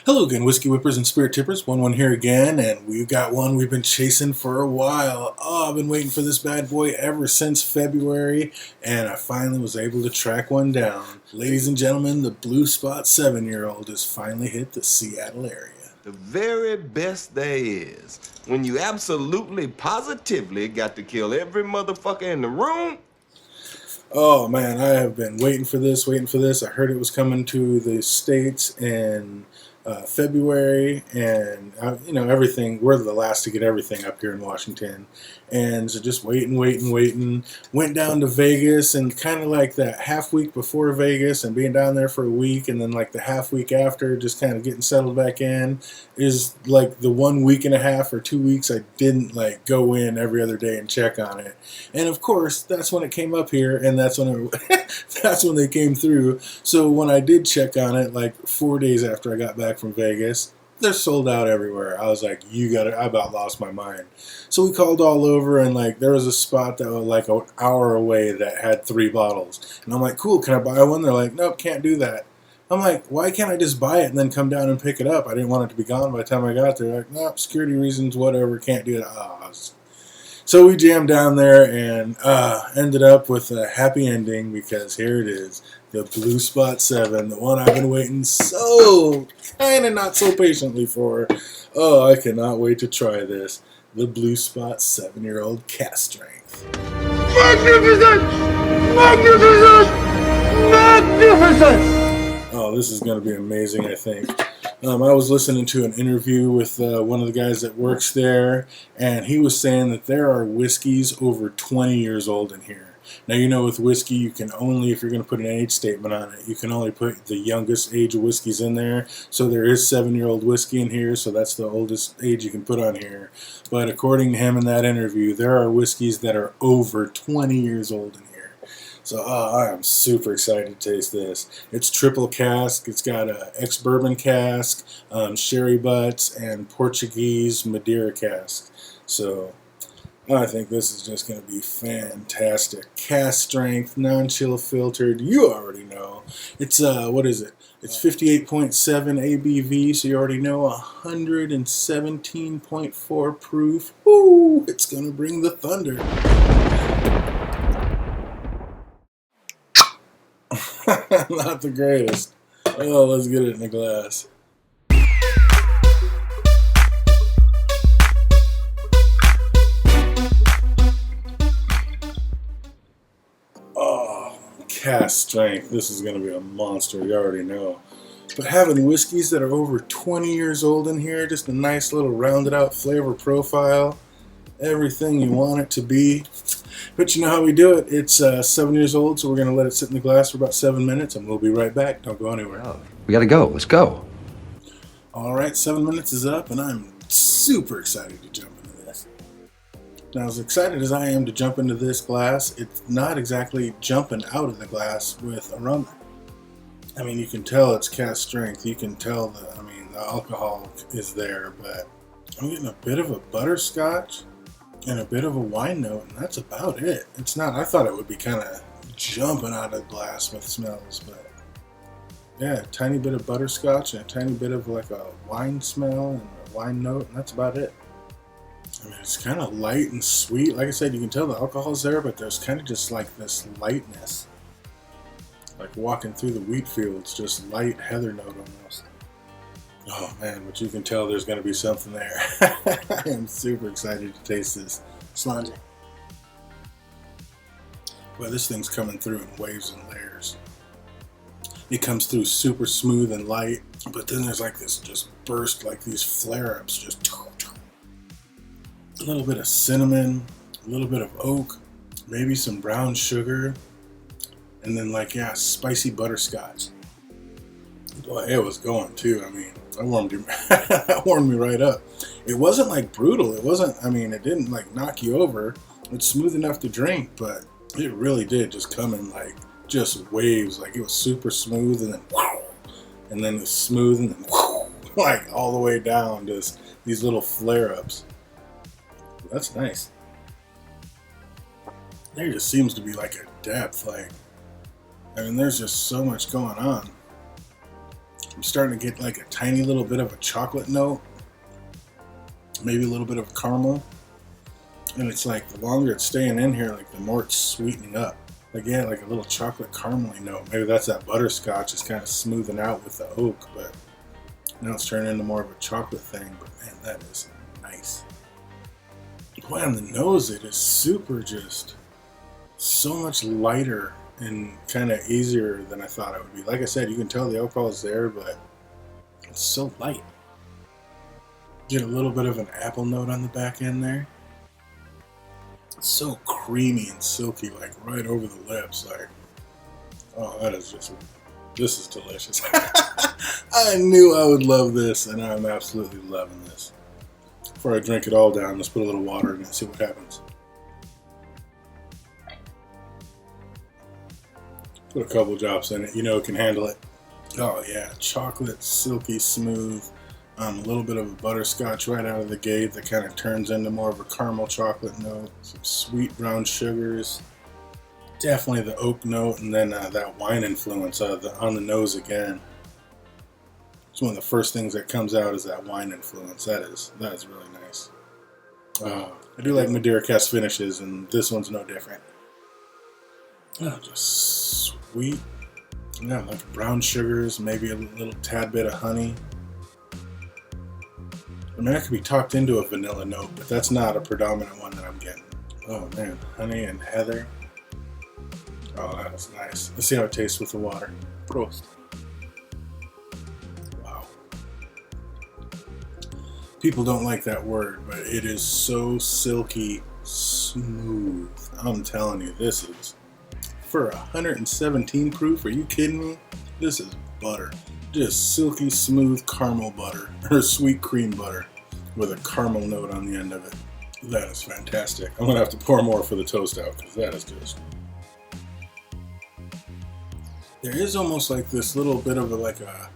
Hello again, Whiskey Whippers and Spirit Tippers. 1-1 here again, and we've got one we've been chasing for a while. Oh, I've been waiting for this bad boy ever since February, and I finally was able to track one down. Ladies and gentlemen, the Blue Spot 7-year-old has finally hit the Seattle area. The very best there is. When you absolutely, positively got to kill every motherfucker in the room. Oh man, I have been waiting for this. I heard it was coming to the States in February, and everything. We're the last to get everything up here in Washington, and so just waiting. Went down to Vegas, and kind of like that half week before Vegas, and being down there for a week, and then like the half week after, just kind of getting settled back in, is like the 1 week and a half or 2 weeks I didn't like go in every other day and check on it, and of course that's when it came up here, and that's when that's when they came through. So when I did check on it, like 4 days after I got back from Vegas, they're sold out everywhere. I was like, you got it. I about lost my mind. So we called all over, and like there was a spot that was like an hour away that had 3 bottles, and I'm like, cool, can I buy one? They're like, nope, can't do that. I'm like, why can't I just buy it and then come down and pick it up? I didn't want it to be gone by the time I got there. Like, nope, security reasons, whatever, can't do it. So we jammed down there and ended up with a happy ending, because here it is, the Blue Spot 7, the one I've been waiting so kind of not so patiently for. Oh, I cannot wait to try this. The Blue Spot 7-year-old Cask Strength. Magnificent! Magnificent! Magnificent! Oh, this is going to be amazing, I think. I was listening to an interview with one of the guys that works there, and he was saying that there are whiskeys over 20 years old in here. Now, you know, with whiskey, you can only, if you're going to put an age statement on it, you can only put the youngest age of whiskeys in there. So there is 7-year-old whiskey in here, so that's the oldest age you can put on here. But according to him in that interview, there are whiskeys that are over 20 years old in here. So I am super excited to taste this. It's triple cask. It's got a ex-bourbon cask, sherry butts, and Portuguese Madeira cask. So I think this is just going to be fantastic. Cask strength, non-chill filtered. You already know. It's, what is it? It's 58.7 ABV, so you already know 117.4 proof. Woo! It's going to bring the thunder. Not the greatest. Oh, let's get it in the glass. Oh, cask strength. This is going to be a monster, you already know. But having whiskeys that are over 20 years old in here, just a nice little rounded out flavor profile, everything you want it to be. But you know how we do it. It's 7 years old, so we're going to let it sit in the glass for about 7 minutes, and we'll be right back. Don't go anywhere. Oh, we got to go. Let's go. All right, 7 minutes is up, and I'm super excited to jump into this. Now, as excited as I am to jump into this glass, it's not exactly jumping out of the glass with aroma. I mean, you can tell it's cask strength. You can tell the alcohol is there, but I'm getting a bit of a butterscotch and a bit of a wine note, and that's about it. It's not, I thought it would be kind of jumping out of the glass with smells, but yeah, a tiny bit of butterscotch and a tiny bit of like a wine smell and a wine note, and that's about it. I mean, it's kind of light and sweet. Like I said, you can tell the alcohol's there, but there's kind of just like this lightness. Like walking through the wheat fields, just light heather note almost. Oh man, but you can tell there's going to be something there. I am super excited to taste this. Slange. Well, this thing's coming through in waves and layers. It comes through super smooth and light, but then there's like this just burst, like these flare-ups, just a little bit of cinnamon, a little bit of oak, maybe some brown sugar, and then like, yeah, spicy butterscotch. Boy, it was going too. I mean, that warmed me right up. It wasn't like brutal. It wasn't, I mean, it didn't like knock you over. It's smooth enough to drink, but it really did just come in like just waves. Like it was super smooth, and then wow, and then it's smooth, and then wow, like all the way down, just these little flare-ups. That's nice. There just seems to be like a depth, like, I mean, there's just so much going on. I'm starting to get like a tiny little bit of a chocolate note, maybe a little bit of caramel. And it's like the longer it's staying in here, like the more it's sweetening up. Like, yeah, like a little chocolate caramely note. Maybe that's that butterscotch is kind of smoothing out with the oak, but now it's turning into more of a chocolate thing. But man, that is nice. Boy, on the nose, it is super just so much lighter and kind of easier than I thought it would be. Like I said, you can tell the alcohol is there, but it's so light. Get a little bit of an apple note on the back end there. It's so creamy and silky, like right over the lips. Like, oh, that is just, this is delicious. I knew I would love this, and I'm absolutely loving this. Before I drink it all down, let's put a little water in it and see what happens. Put a couple drops in it, you know it can handle it. Oh yeah, chocolate, silky, smooth. A little bit of a butterscotch right out of the gate that kind of turns into more of a caramel chocolate note. Some sweet brown sugars. Definitely the oak note, and then that wine influence on the nose again. It's one of the first things that comes out is that wine influence. That is really nice. I do like Madeira Cask finishes, and this one's no different. Oh, just sweet. Yeah, like brown sugars, maybe a little tad bit of honey. I mean, that could be talked into a vanilla note, but that's not a predominant one that I'm getting. Oh man, honey and heather. Oh, that is nice. Let's see how it tastes with the water. Prost. Wow. People don't like that word, but it is so silky smooth. I'm telling you, this is, for 117 proof, are you kidding me? This is butter. Just silky smooth caramel butter, or sweet cream butter with a caramel note on the end of it. That is fantastic. I'm gonna have to pour more for the toast out because that is just. There is almost like this little bit of like a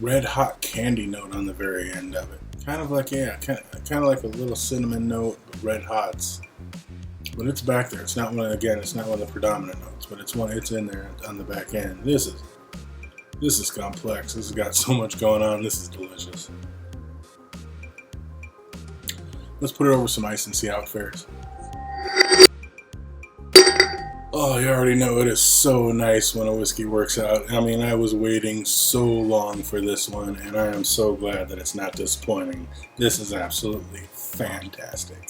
red hot candy note on the very end of it. Kind of like, yeah, kind of like a little cinnamon note, but red hots. But it's back there. It's not one. Again, it's not one of the predominant notes, but it's one. It's in there on the back end. This is complex. This has got so much going on. This is delicious. Let's put it over some ice and see how it fares. Oh, you already know it is so nice when a whiskey works out. I mean, I was waiting so long for this one, and I am so glad that it's not disappointing. This is absolutely fantastic.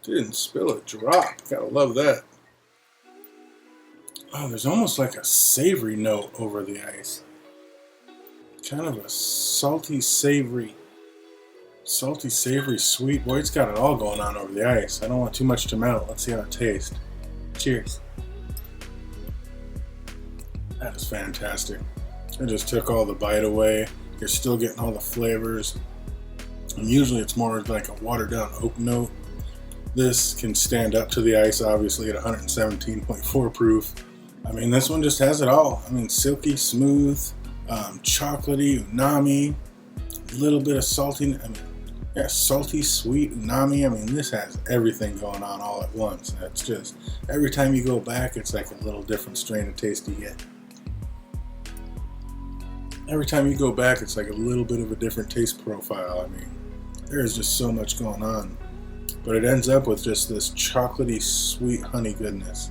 Didn't spill a drop. Gotta love that. Oh, there's almost like a savory note over the ice. Kind of a salty, savory, sweet. Boy, it's got it all going on over the ice. I don't want too much to melt. Let's see how it tastes. Cheers. That is fantastic. I just took all the bite away. You're still getting all the flavors. And usually it's more like a watered down oak note. This can stand up to the ice, obviously, at 117.4 proof. I mean, this one just has it all. I mean, silky, smooth, chocolatey, umami, a little bit of salty. I mean, yeah, salty, sweet, umami. I mean, this has everything going on all at once. And it's just, every time you go back, it's like a little different strain of taste you get. Every time you go back, it's like a little bit of a different taste profile. I mean, there is just so much going on. But it ends up with just this chocolatey, sweet honey goodness.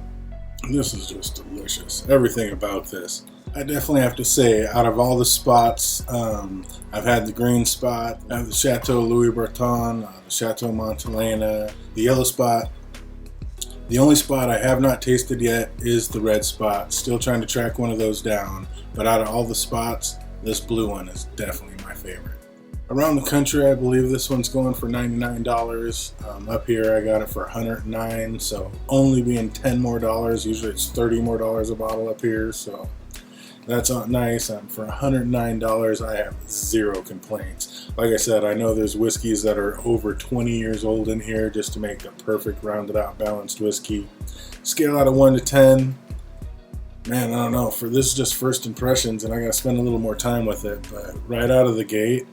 This is just delicious. Everything about this. I definitely have to say, out of all the spots, I've had the green spot, I have the Chateau Louis Breton, the Chateau Montelena, the yellow spot. The only spot I have not tasted yet is the red spot. Still trying to track one of those down. But out of all the spots, this blue one is definitely my favorite. Around the country, I believe this one's going for $99. Up here, I got it for $109, so only being $10 more. Usually it's $30 more a bottle up here, so that's not nice. For $109, I have zero complaints. Like I said, I know there's whiskeys that are over 20 years old in here just to make the perfect rounded out balanced whiskey. Scale out of 1 to 10. Man, I don't know. For this is just first impressions, and I gotta spend a little more time with it, but right out of the gate,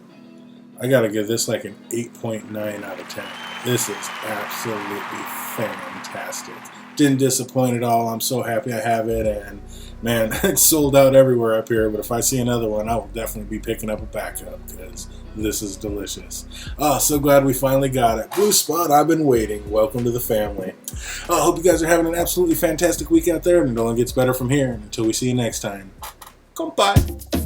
I gotta give this like an 8.9 out of 10. This is absolutely fantastic. Didn't disappoint at all. I'm so happy I have it, and man, it's sold out everywhere up here, but if I see another one, I will definitely be picking up a backup, because this is delicious. Oh, so glad we finally got it. Blue Spot, I've been waiting. Welcome to the family. I hope you guys are having an absolutely fantastic week out there, and it only gets better from here. Until we see you next time. Goodbye.